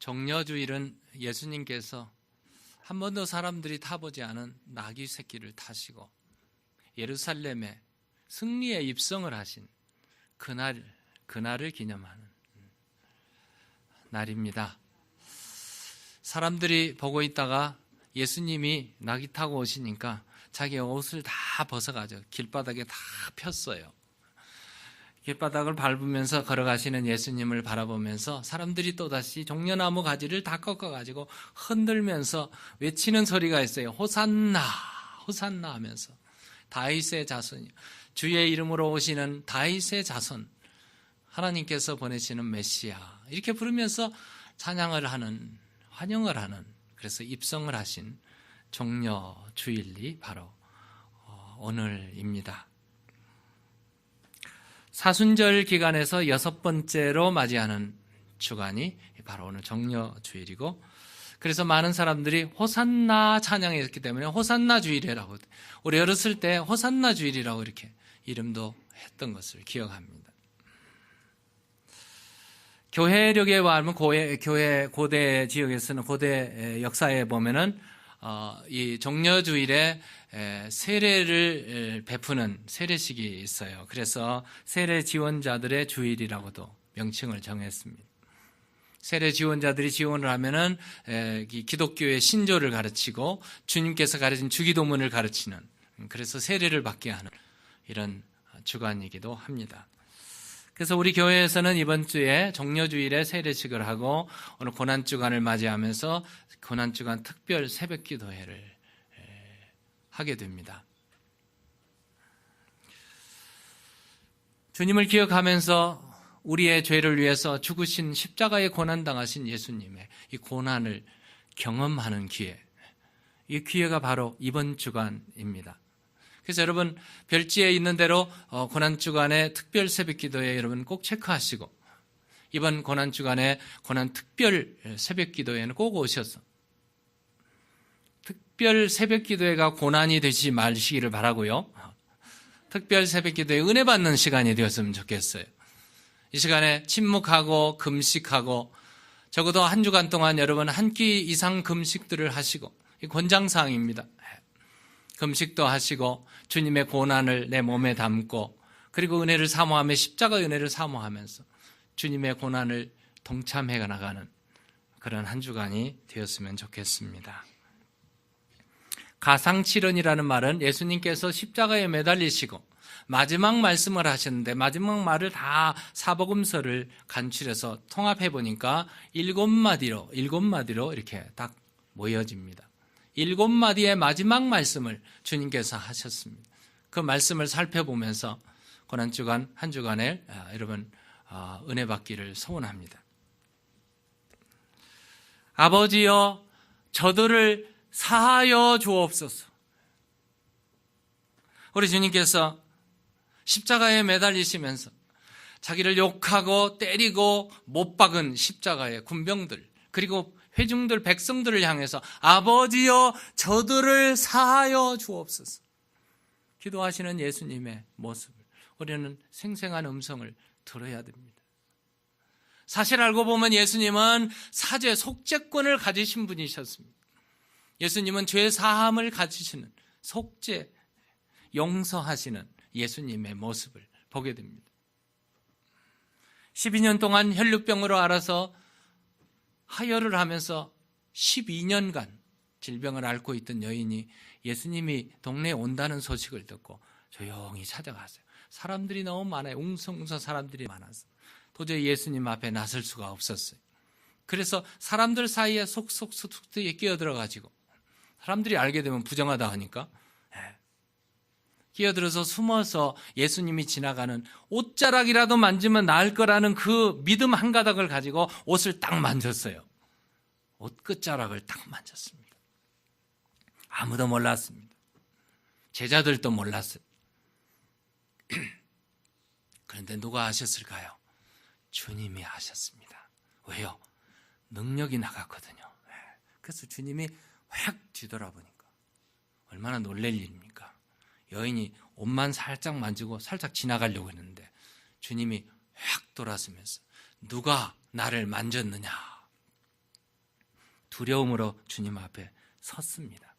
정려주일은 예수님께서 한 번도 사람들이 타보지 않은 나귀 새끼를 타시고 예루살렘에 승리의 입성을 하신 그날을 기념하는 날입니다. 사람들이 보고 있다가 예수님이 나귀 타고 오시니까 자기 옷을 다 벗어가지고 길바닥에 다 폈어요. 길바닥을 밟으면서 걸어가시는 예수님을 바라보면서 사람들이 또다시 종려나무 가지를 다 꺾어가지고 흔들면서 외치는 소리가 있어요. 호산나, 호산나 하면서. 다윗의 자손, 주의 이름으로 오시는 다윗의 자손, 하나님께서 보내시는 메시아, 이렇게 부르면서 찬양을 하는, 환영을 하는, 그래서 입성을 하신 종려 주일이 바로 오늘입니다. 사순절 기간에서 6번째로 맞이하는 주간이 바로 오늘 정려 주일이고, 그래서 많은 사람들이 호산나 찬양했기 때문에 호산나 주일이라고, 우리 어렸을 때 호산나 주일이라고 이렇게 이름도 했던 것을 기억합니다. 교회력에 와면 교회 고대 지역에서는 고대 역사에 보면은 이 정려주일에 세례를 베푸는 세례식이 있어요. 그래서 세례 지원자들의 주일이라고도 명칭을 정했습니다. 세례 지원자들이 지원을 하면은 기독교의 신조를 가르치고 주님께서 가르친 주기도문을 가르치는, 그래서 세례를 받게 하는 이런 주간이기도 합니다. 그래서 우리 교회에서는 이번 주에 정려주일에 세례식을 하고 오늘 고난주간을 맞이하면서 고난주간 특별 새벽기도회를 하게 됩니다. 주님을 기억하면서 우리의 죄를 위해서 죽으신 십자가에 고난당하신 예수님의 이 고난을 경험하는 기회, 이 기회가 바로 이번 주간입니다. 그래서 여러분 별지에 있는 대로 고난주간의 특별 새벽기도에 여러분 꼭 체크하시고, 이번 고난주간에 고난 특별 새벽기도회는 꼭 오셔서 특별 새벽기도회가 고난이 되지 마시기를 바라고요. 특별 새벽기도회 은혜 받는 시간이 되었으면 좋겠어요. 이 시간에 침묵하고 금식하고, 적어도 한 주간 동안 여러분 한 끼 이상 금식들을 하시고, 이 권장사항입니다. 금식도 하시고 주님의 고난을 내 몸에 담고, 그리고 은혜를 사모하며 십자가 은혜를 사모하면서 주님의 고난을 동참해 나가는 그런 한 주간이 되었으면 좋겠습니다. 가상칠언이라는 말은 예수님께서 십자가에 매달리시고 마지막 말씀을 하셨는데 마지막 말을 다 사복음서를 간추려서 통합해 보니까 7마디로 이렇게 딱 모여집니다. 7마디의 마지막 말씀을 주님께서 하셨습니다. 그 말씀을 살펴보면서 고난주간 한 주간에 여러분 은혜 받기를 소원합니다. 아버지여 저들을 사하여 주옵소서. 우리 주님께서 십자가에 매달리시면서 자기를 욕하고 때리고 못 박은 십자가의 군병들, 그리고 회중들, 백성들을 향해서 아버지여 저들을 사하여 주옵소서 기도하시는 예수님의 모습을 우리는 생생한 음성을 들어야 됩니다. 사실 알고 보면 예수님은 사죄, 속죄권을 가지신 분이셨습니다. 예수님은 죄 사함을 가지시는, 속죄, 용서하시는 예수님의 모습을 보게 됩니다. 12년 동안 혈루병으로 앓아서 하혈을 하면서 12년간 질병을 앓고 있던 여인이 예수님이 동네에 온다는 소식을 듣고 조용히 찾아갔어요. 사람들이 너무 많아요. 웅성웅성 사람들이 많아서 도저히 예수님 앞에 나설 수가 없었어요. 그래서 사람들 사이에 속속속 끼어들어가지고, 사람들이 알게 되면 부정하다 하니까 끼어들어서 숨어서 예수님이 지나가는 옷자락이라도 만지면 나을 거라는 그 믿음 한 가닥을 가지고 옷을 딱 만졌어요. 옷 끝자락을 딱 만졌습니다. 아무도 몰랐습니다. 제자들도 몰랐어요. 그런데 누가 아셨을까요? 주님이 아셨습니다. 왜요? 능력이 나갔거든요. 그래서 주님이 확 뒤돌아보니까 얼마나 놀랄 일입니까? 여인이 옷만 살짝 만지고 살짝 지나가려고 했는데 주님이 확 돌아서면서 누가 나를 만졌느냐? 두려움으로 주님 앞에 섰습니다.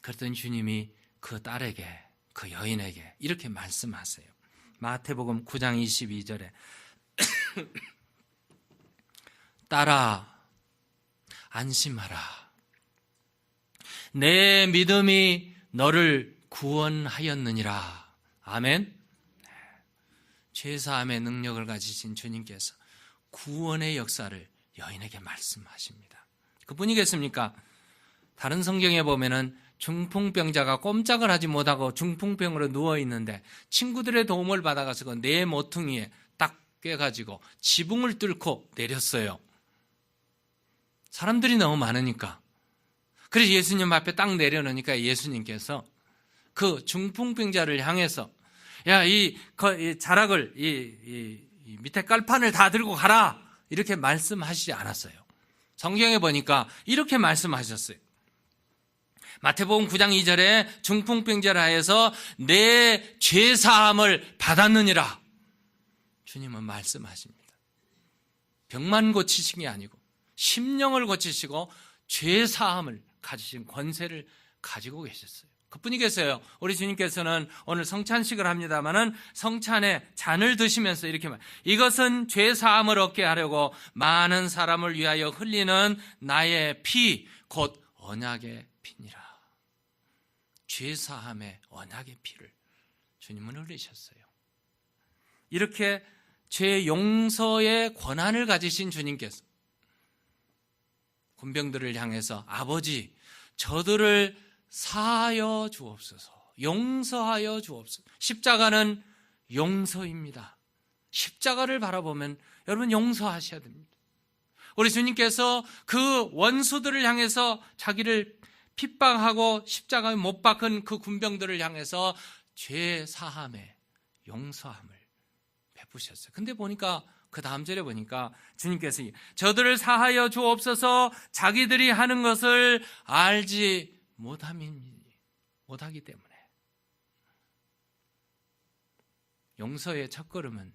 그랬더니 주님이 그 딸에게, 그 여인에게 이렇게 말씀하세요. 마태복음 9장 22절에 딸아, 안심하라. 내 믿음이 너를 구원하였느니라. 아멘. 죄사함의 능력을 가지신 주님께서 구원의 역사를 여인에게 말씀하십니다. 그뿐이겠습니까? 다른 성경에 보면은 중풍병자가 꼼짝을 하지 못하고 중풍병으로 누워있는데 친구들의 도움을 받아가서 그 내 모퉁이에 딱 꿰가지고 지붕을 뚫고 내렸어요. 사람들이 너무 많으니까. 그래서 예수님 앞에 딱 내려놓으니까 예수님께서 그 중풍병자를 향해서 야, 이 자락을, 이 밑에 깔판을 다 들고 가라. 이렇게 말씀하시지 않았어요. 성경에 보니까 이렇게 말씀하셨어요. 마태복음 9장 2절에 중풍병자를 하여서 내 죄사함을 받았느니라. 주님은 말씀하십니다. 병만 고치신 게 아니고 심령을 고치시고 죄사함을 가지신 권세를 가지고 계셨어요. 그뿐이겠어요. 우리 주님께서는 오늘 성찬식을 합니다마는 성찬에 잔을 드시면서 이렇게 말, 이것은 죄사함을 얻게 하려고 많은 사람을 위하여 흘리는 나의 피, 곧 언약의 피니라. 죄사함의 언약의 피를 주님은 흘리셨어요. 이렇게 죄 용서의 권한을 가지신 주님께서 군병들을 향해서 아버지, 저들을 사하여 주옵소서, 용서하여 주옵소서. 십자가는 용서입니다. 십자가를 바라보면 여러분 용서하셔야 됩니다. 우리 주님께서 그 원수들을 향해서 자기를 핍박하고 십자가에 못 박은 그 군병들을 향해서 죄 사함의 용서함을 베푸셨어요. 근데 보니까 그 다음 절에 보니까 주님께서 저들을 사하여 주옵소서, 자기들이 하는 것을 알지 못하기 때문에. 용서의 첫걸음은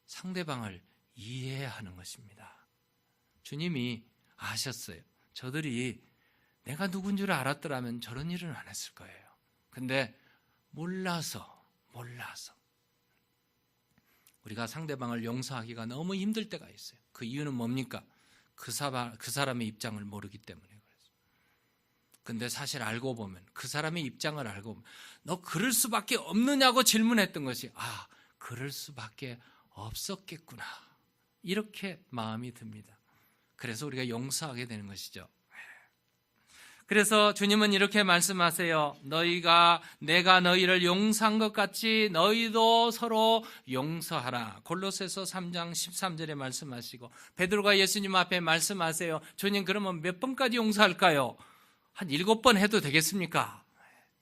상대방을 이해하는 것입니다. 주님이 아셨어요. 저들이 내가 누군 줄 알았더라면 저런 일은 안 했을 거예요. 근데 몰라서 우리가 상대방을 용서하기가 너무 힘들 때가 있어요. 그 이유는 뭡니까? 그 사람의 입장을 모르기 때문에 그래요. 근데 사실 알고 보면, 그 사람의 입장을 알고 보면 너 그럴 수밖에 없느냐고 질문했던 것이 그럴 수밖에 없었겠구나, 이렇게 마음이 듭니다. 그래서 우리가 용서하게 되는 것이죠. 그래서 주님은 이렇게 말씀하세요. 내가 너희를 용서한 것 같이 너희도 서로 용서하라. 골로새서 3장 13절에 말씀하시고, 베드로가 예수님 앞에 말씀하세요. 주님, 그러면 몇 번까지 용서할까요? 한 7번 해도 되겠습니까?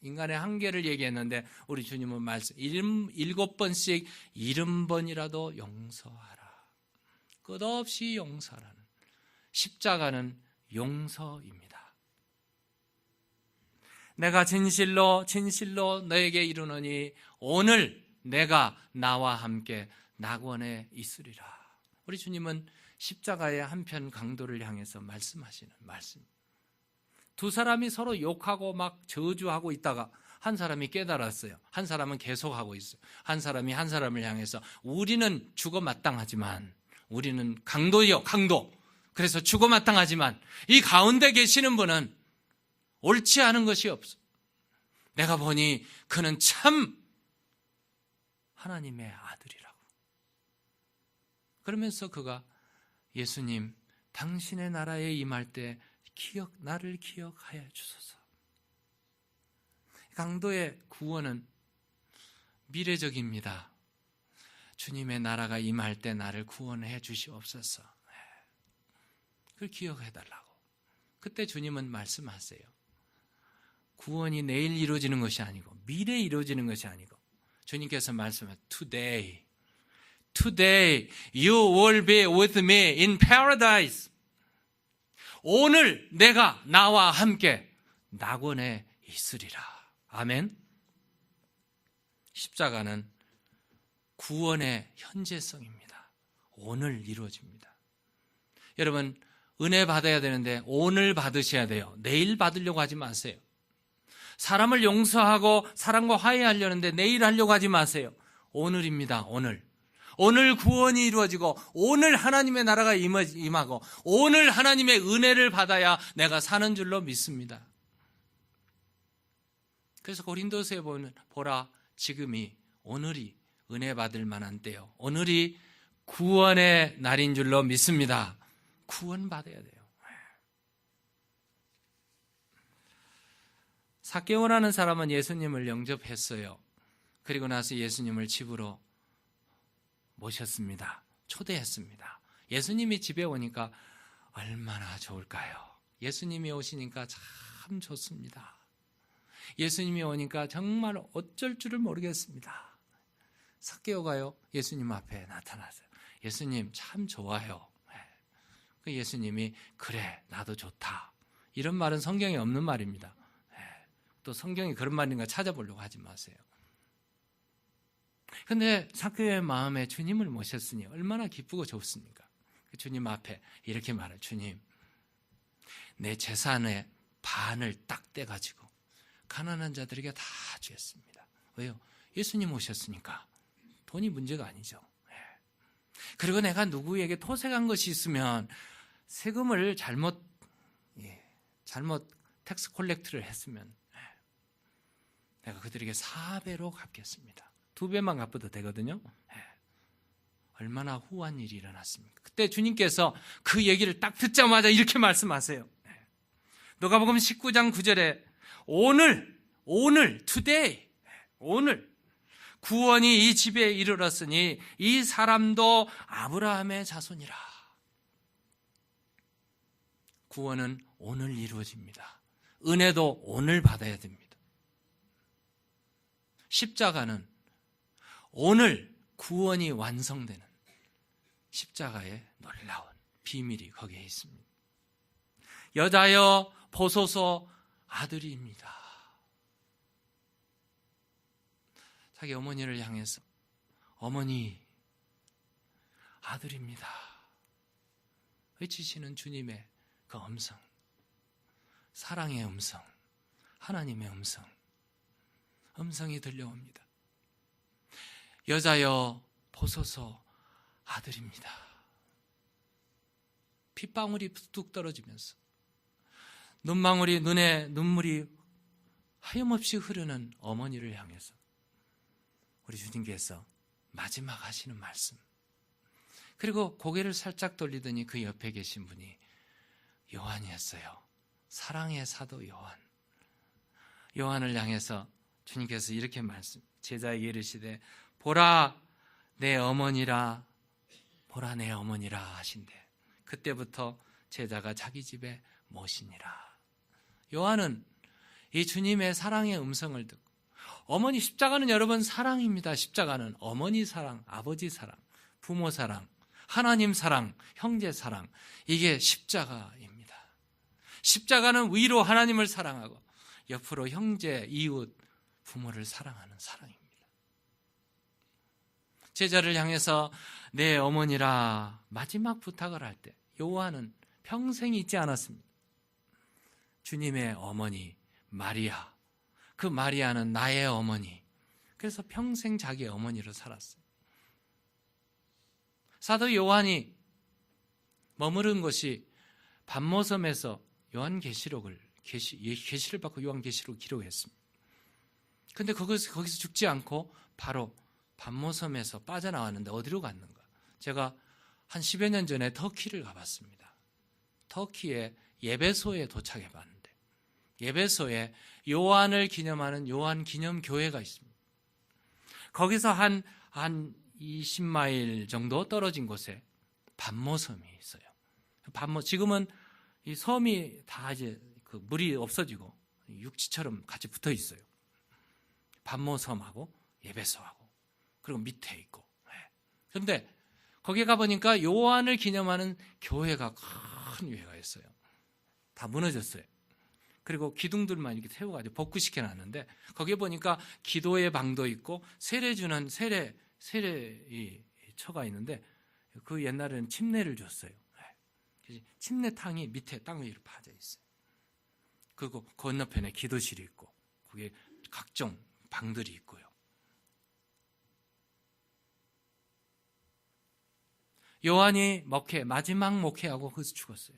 인간의 한계를 얘기했는데 우리 주님은 7번씩 70번이라도 용서하라. 끝없이 용서하라는, 십자가는 용서입니다. 내가 진실로 너에게 이르노니 오늘 내가 나와 함께 낙원에 있으리라. 우리 주님은 십자가의 한편 강도를 향해서 말씀하시는 말씀. 두 사람이 서로 욕하고 막 저주하고 있다가 한 사람이 깨달았어요. 한 사람은 계속하고 있어요. 한 사람이 한 사람을 향해서 우리는 죽어 마땅하지만, 우리는 강도요, 강도. 그래서 죽어 마땅하지만 이 가운데 계시는 분은 옳지 않은 것이 없어. 내가 보니 그는 참 하나님의 아들이라고. 그러면서 그가 예수님, 당신의 나라에 임할 때 나를 기억하여 주소서. 강도의 구원은 미래적입니다. 주님의 나라가 임할 때 나를 구원해 주시옵소서. 그걸 기억해 달라고. 그때 주님은 말씀하세요. 구원이 내일 이루어지는 것이 아니고 미래에 이루어지는 것이 아니고, 주님께서 말씀하세요. Today you will be with me in paradise. 오늘 내가 나와 함께 낙원에 있으리라. 아멘. 십자가는 구원의 현재성입니다. 오늘 이루어집니다. 여러분, 은혜 받아야 되는데 오늘 받으셔야 돼요. 내일 받으려고 하지 마세요. 사람을 용서하고 사람과 화해하려는데 내일 하려고 하지 마세요. 오늘입니다. 오늘 구원이 이루어지고 오늘 하나님의 나라가 임하고 오늘 하나님의 은혜를 받아야 내가 사는 줄로 믿습니다. 그래서 고린도서에 보라 지금이 오늘이 은혜 받을 만한 때요. 오늘이 구원의 날인 줄로 믿습니다. 구원받아야 돼요. 삭개오라는 사람은 예수님을 영접했어요. 그리고 나서 예수님을 집으로 모셨습니다. 초대했습니다. 예수님이 집에 오니까 얼마나 좋을까요? 예수님이 오시니까 참 좋습니다. 예수님이 오니까 정말 어쩔 줄을 모르겠습니다. 삭개오가요 예수님 앞에 나타났어요. 예수님 참 좋아요. 그 예수님이 그래 나도 좋다. 이런 말은 성경에 없는 말입니다. 또 성경이 그런 말인가 찾아보려고 하지 마세요. 그런데 삭개오의 마음에 주님을 모셨으니 얼마나 기쁘고 좋습니까? 주님 앞에 이렇게 말해요. 주님, 내 재산의 반을 딱 떼가지고 가난한 자들에게 다 주었습니다. 왜요? 예수님 오셨으니까 돈이 문제가 아니죠. 그리고 내가 누구에게 토색한 것이 있으면 세금을 잘못 텍스 콜렉트를 했으면 내가 그들에게 4배로 갚겠습니다. 2배만 갚아도 되거든요. 얼마나 후한 일이 일어났습니까? 그때 주님께서 그 얘기를 딱 듣자마자 이렇게 말씀하세요. 누가복음 19장 9절에 오늘 today 오늘 구원이 이 집에 이르렀으니 이 사람도 아브라함의 자손이라. 구원은 오늘 이루어집니다. 은혜도 오늘 받아야 됩니다. 십자가는 오늘 구원이 완성되는 십자가의 놀라운 비밀이 거기에 있습니다. 여자여 보소서 아들입니다. 자기 어머니를 향해서 어머니 아들입니다. 외치시는 주님의 그 음성, 사랑의 음성, 하나님의 음성이 들려옵니다. 여자여 보소서 아들입니다. 핏방울이 뚝 떨어지면서 눈에 눈물이 하염없이 흐르는 어머니를 향해서 우리 주님께서 마지막 하시는 말씀, 그리고 고개를 살짝 돌리더니 그 옆에 계신 분이 요한이었어요. 사랑의 사도 요한을 향해서 주님께서 이렇게 제자에게 이르시되 보라 내 어머니라 하신대. 그때부터 제자가 자기 집에 모시니라. 요한은 이 주님의 사랑의 음성을 듣고, 어머니 십자가는 여러분 사랑입니다. 십자가는 어머니 사랑, 아버지 사랑, 부모 사랑, 하나님 사랑, 형제 사랑, 이게 십자가입니다. 십자가는 위로 하나님을 사랑하고 옆으로 형제, 이웃, 부모를 사랑하는 사랑입니다. 제자를 향해서 내 어머니라 마지막 부탁을 할 때 요한은 평생 잊지 않았습니다. 주님의 어머니 마리아, 그 마리아는 나의 어머니. 그래서 평생 자기 어머니로 살았어요. 사도 요한이 머무른 곳이 pat모섬에서 요한계시록을 계시를 받고 요한계시록을 기록했습니다. 그런데 거기서 죽지 않고 바로 pat모섬에서 빠져나왔는데 어디로 갔는가? 제가 한 10여 년 전에 터키를 가봤습니다. 터키의 예배소에 도착해 봤는데 예배소에 요한을 기념하는 요한 기념교회가 있습니다. 거기서 한 20마일 정도 떨어진 곳에 pat모섬이 있어요. 지금은 이 섬이 다 이제 그 물이 없어지고 육지처럼 같이 붙어 있어요. pat모섬하고 예배소하고 그리고 밑에 있고. 그런데 거기에 가보니까 요한을 기념하는 교회가 큰 교회가 있어요. 다 무너졌어요. 그리고 기둥들만 이렇게 세워가지고 복구시켜 놨는데 거기에 보니까 기도의 방도 있고 세례주는 세례 이 처가 있는데 그 옛날에는 침례를 줬어요. 침례탕이 밑에 땅 위로 파져 있어요. 그리고 건너편에 기도실이 있고 거기에 각종 방들이 있고요. 요한이 마지막 목회하고 거기서 죽었어요.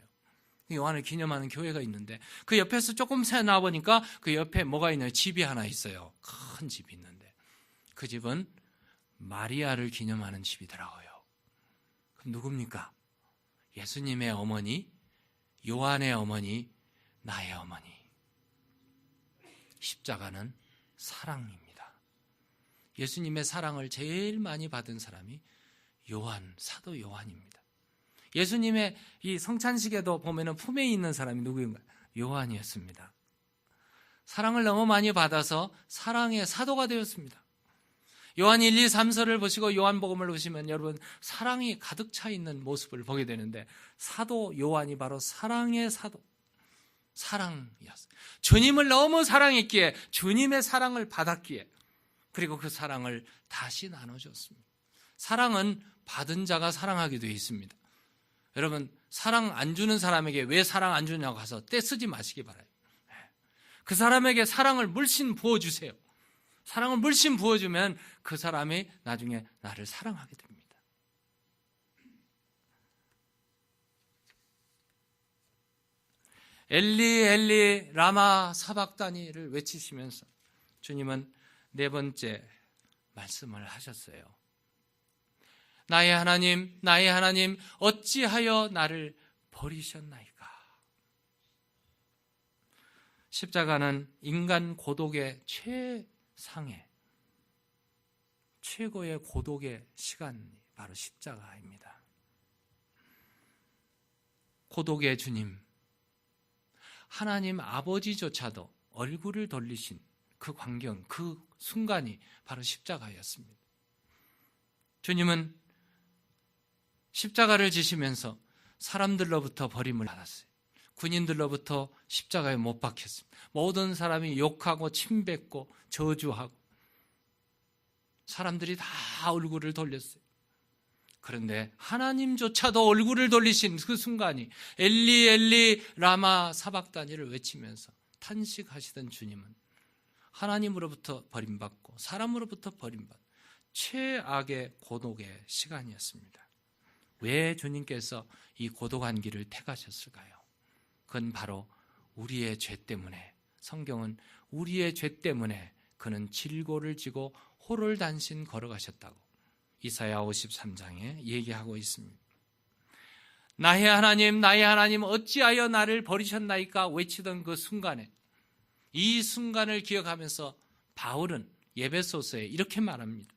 요한을 기념하는 교회가 있는데 그 옆에서 조금 새 나와보니까 그 옆에 뭐가 있나요? 집이 하나 있어요. 큰 집이 있는데 그 집은 마리아를 기념하는 집이더라고요. 그럼 누굽니까? 예수님의 어머니, 요한의 어머니, 나의 어머니. 십자가는 사랑입니다. 예수님의 사랑을 제일 많이 받은 사람이 사도 요한입니다. 예수님의 이 성찬식에도 보면은 품에 있는 사람이 누구인가요? 요한이었습니다. 사랑을 너무 많이 받아서 사랑의 사도가 되었습니다. 요한 1, 2, 3서를 보시고 요한복음을 보시면 여러분 사랑이 가득 차 있는 모습을 보게 되는데 사도 요한이 바로 사랑의 사도, 사랑이었어요. 주님을 너무 사랑했기에 주님의 사랑을 받았기에 그리고 그 사랑을 다시 나눠줬습니다. 사랑은 받은 자가 사랑하게 되어 있습니다. 여러분 사랑 안 주는 사람에게 왜 사랑 안 주냐고 가서 떼쓰지 마시기 바라요. 그 사람에게 사랑을 물씬 부어주세요. 사랑을 물씬 부어주면 그 사람이 나중에 나를 사랑하게 됩니다. 엘리 엘리 라마 사박다니를 외치시면서 주님은 네 번째 말씀을 하셨어요. 나의 하나님, 나의 하나님, 어찌하여 나를 버리셨나이까? 십자가는 인간 고독의 최고의 고독의 시간이 바로 십자가입니다. 고독의 주님, 하나님 아버지조차도 얼굴을 돌리신 그 광경, 그 순간이 바로 십자가였습니다. 주님은 십자가를 지시면서 사람들로부터 버림을 받았어요. 군인들로부터 십자가에 못 박혔습니다. 모든 사람이 욕하고 침뱉고 저주하고 사람들이 다 얼굴을 돌렸어요. 그런데 하나님조차도 얼굴을 돌리신 그 순간이 엘리 엘리 라마 사박다니를 외치면서 탄식하시던 주님은 하나님으로부터 버림받고 사람으로부터 버림받은 최악의 고독의 시간이었습니다. 왜 주님께서 이 고독한 길을 택하셨을까요? 그건 바로 우리의 죄 때문에, 성경은 우리의 죄 때문에 그는 질고를 지고 호를 단신 걸어가셨다고 이사야 53장에 얘기하고 있습니다. 나의 하나님, 나의 하나님, 어찌하여 나를 버리셨나이까 외치던 그 순간에, 이 순간을 기억하면서 바울은 에베소서에 이렇게 말합니다.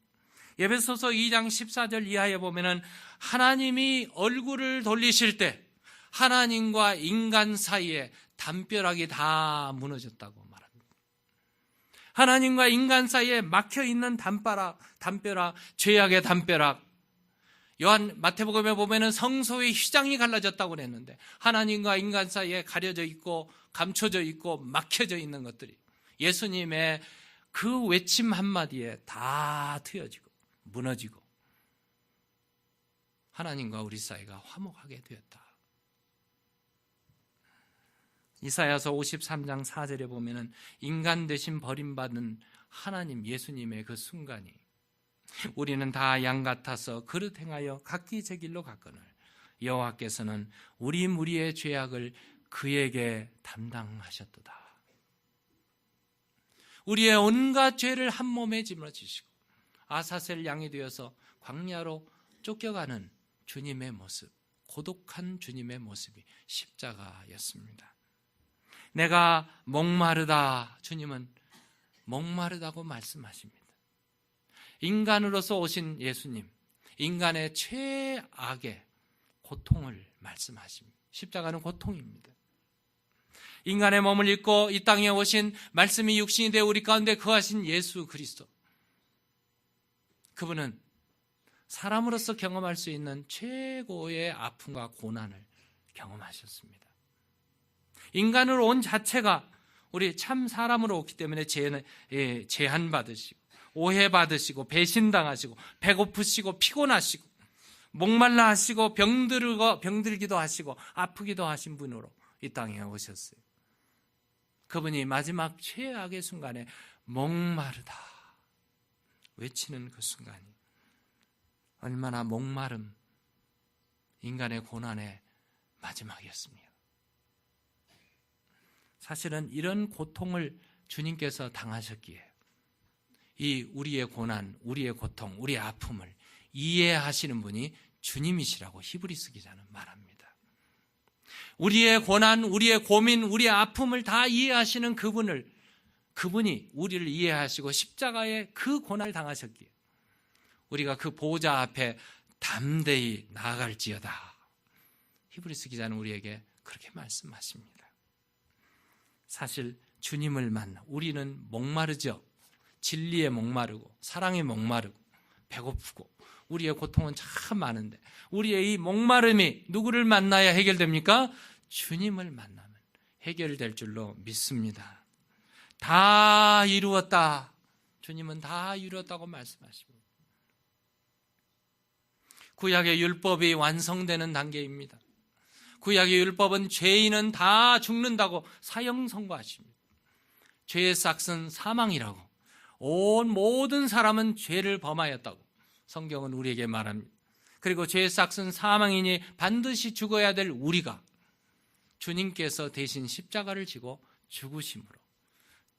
에베소서 2장 14절 이하에 보면은 하나님이 얼굴을 돌리실 때 하나님과 인간 사이에 담벼락이 다 무너졌다고 말합니다. 하나님과 인간 사이에 막혀있는 담벼락, 죄악의 담벼락. 마태복음에 보면은 성소의 휘장이 갈라졌다고 그랬는데 하나님과 인간 사이에 가려져 있고 감춰져 있고 막혀져 있는 것들이 예수님의 그 외침 한마디에 다 트여지고 무너지고 하나님과 우리 사이가 화목하게 되었다. 이사야서 53장 4절에 보면은 인간 대신 버림받은 하나님 예수님의 그 순간이 우리는 다 양 같아서 그릇 행하여 각기 제 길로 갔거늘 여호와께서는 우리 무리의 죄악을 그에게 담당하셨도다. 우리의 온갖 죄를 한 몸에 짊어지시고 아사셀 양이 되어서 광야로 쫓겨가는 주님의 모습, 고독한 주님의 모습이 십자가였습니다. 내가 목마르다, 주님은 목마르다고 말씀하십니다. 인간으로서 오신 예수님, 인간의 최악의 고통을 말씀하십니다. 십자가는 고통입니다. 인간의 몸을 입고 이 땅에 오신 말씀이 육신이 되어 우리 가운데 거하신 예수 그리스도, 그분은 사람으로서 경험할 수 있는 최고의 아픔과 고난을 경험하셨습니다. 인간으로 온 자체가 우리 참 사람으로 오기 때문에 제한받으시고 오해받으시고 배신당하시고 배고프시고 피곤하시고 목말라 하시고 병들기도 하시고 아프기도 하신 분으로 이 땅에 오셨어요. 그분이 마지막 최악의 순간에 목마르다 외치는 그 순간이 얼마나 목마름, 인간의 고난의 마지막이었습니다. 사실은 이런 고통을 주님께서 당하셨기에 이 우리의 고난, 우리의 고통, 우리의 아픔을 이해하시는 분이 주님이시라고 히브리서 기자는 말합니다. 우리의 고난, 우리의 고민, 우리의 아픔을 다 이해하시는 그분이 우리를 이해하시고 십자가에 그 고난을 당하셨기에 우리가 그 보호자 앞에 담대히 나아갈지어다. 히브리서 기자는 우리에게 그렇게 말씀하십니다. 사실 주님을 만나 우리는 목마르죠. 진리에 목마르고 사랑에 목마르고 배고프고 우리의 고통은 참 많은데 우리의 이 목마름이 누구를 만나야 해결됩니까? 주님을 만나면 해결될 줄로 믿습니다. 다 이루었다. 주님은 다 이루었다고 말씀하십니다. 구약의 율법이 완성되는 단계입니다. 구약의 율법은 죄인은 다 죽는다고 사형 선고하십니다. 죄의 삭은 사망이라고 온 모든 사람은 죄를 범하였다고 성경은 우리에게 말합니다. 그리고 죄의 삭은 사망이니 반드시 죽어야 될 우리가 주님께서 대신 십자가를 지고 죽으심으로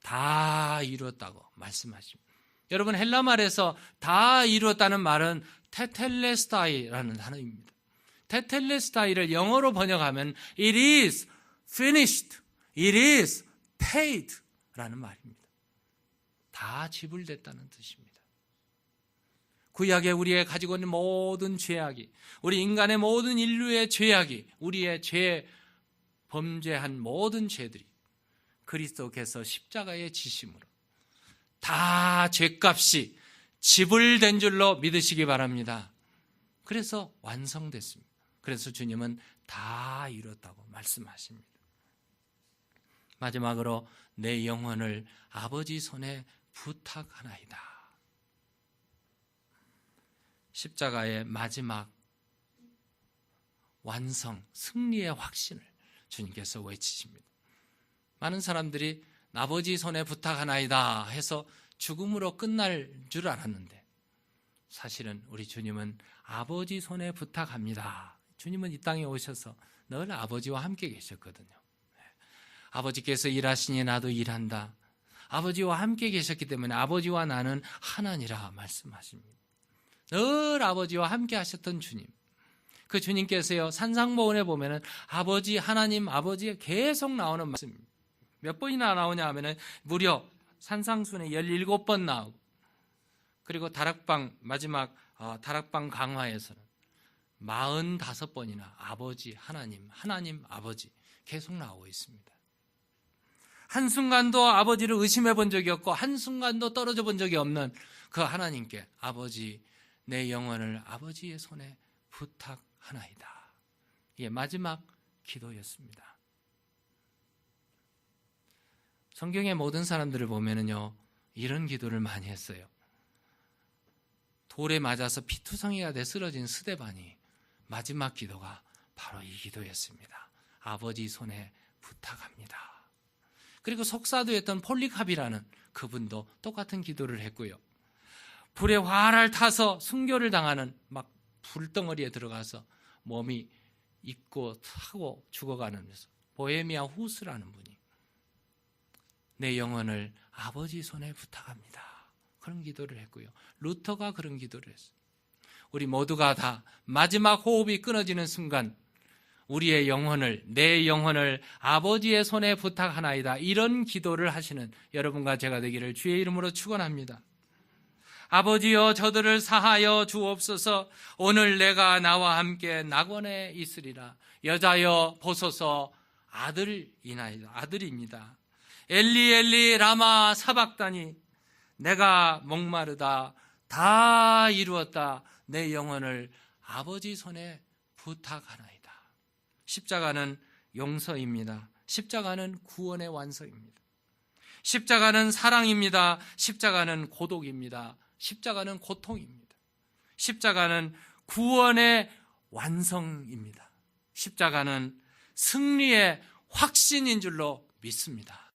다 이루었다고 말씀하십니다. 여러분 헬라 말에서 다 이루었다는 말은 테텔레스타이라는 단어입니다. 테텔레스타이를 영어로 번역하면 It is finished, It is paid 라는 말입니다. 다 지불됐다는 뜻입니다. 구약에 우리의 가지고 있는 모든 죄악이, 우리 인간의 모든 인류의 죄악이, 우리의 범죄한 모든 죄들이 그리스도께서 십자가에 지심으로 다 죄값이 지불된 줄로 믿으시기 바랍니다. 그래서 완성됐습니다. 그래서 주님은 다 이뤘다고 말씀하십니다. 마지막으로 내 영혼을 아버지 손에 부탁하나이다. 십자가의 마지막 완성, 승리의 확신을 주님께서 외치십니다. 많은 사람들이 아버지 손에 부탁하나이다 해서 죽음으로 끝날 줄 알았는데 사실은 우리 주님은 아버지 손에 부탁합니다. 주님은 이 땅에 오셔서 늘 아버지와 함께 계셨거든요. 아버지께서 일하시니 나도 일한다. 아버지와 함께 계셨기 때문에 아버지와 나는 하나니라 말씀하십니다. 늘 아버지와 함께 하셨던 주님. 그 주님께서요 산상보훈에 보면은 아버지 하나님 아버지에 계속 나오는 말씀입니다. 몇 번이나 나오냐 하면은 무려 산상순에 17번 나오고 그리고 다락방 마지막 다락방 강화에서는 45번이나 아버지 하나님 하나님 아버지 계속 나오고 있습니다. 한순간도 아버지를 의심해 본 적이 없고 한순간도 떨어져 본 적이 없는 그 하나님께 아버지 내 영혼을 아버지의 손에 부탁하나이다. 이게 마지막 기도였습니다. 성경의 모든 사람들을 보면은요 이런 기도를 많이 했어요. 돌에 맞아서 피투성이가 돼 쓰러진 스데반이 마지막 기도가 바로 이 기도였습니다. 아버지 손에 부탁합니다. 그리고 속사도였던 폴리캅이라는 그분도 똑같은 기도를 했고요. 불에 활활 타서 순교를 당하는 막 불덩어리에 들어가서 몸이 익고 타고 죽어가는 보헤미아 후스라는 분이 내 영혼을 아버지 손에 부탁합니다. 그런 기도를 했고요. 루터가 그런 기도를 했어요. 우리 모두가 다 마지막 호흡이 끊어지는 순간 우리의 영혼을 내 영혼을 아버지의 손에 부탁하나이다. 이런 기도를 하시는 여러분과 제가 되기를 주의 이름으로 축원합니다. 아버지여 저들을 사하여 주옵소서. 오늘 내가 나와 함께 낙원에 있으리라. 여자여 보소서 아들입니다. 엘리 엘리 라마 사박다니 내가 목마르다 다 이루었다. 내 영혼을 아버지 손에 부탁하나이다. 십자가는 용서입니다. 십자가는 구원의 완성입니다. 십자가는 사랑입니다. 십자가는 고독입니다. 십자가는 고통입니다. 십자가는 구원의 완성입니다. 십자가는 승리의 확신인 줄로 믿습니다.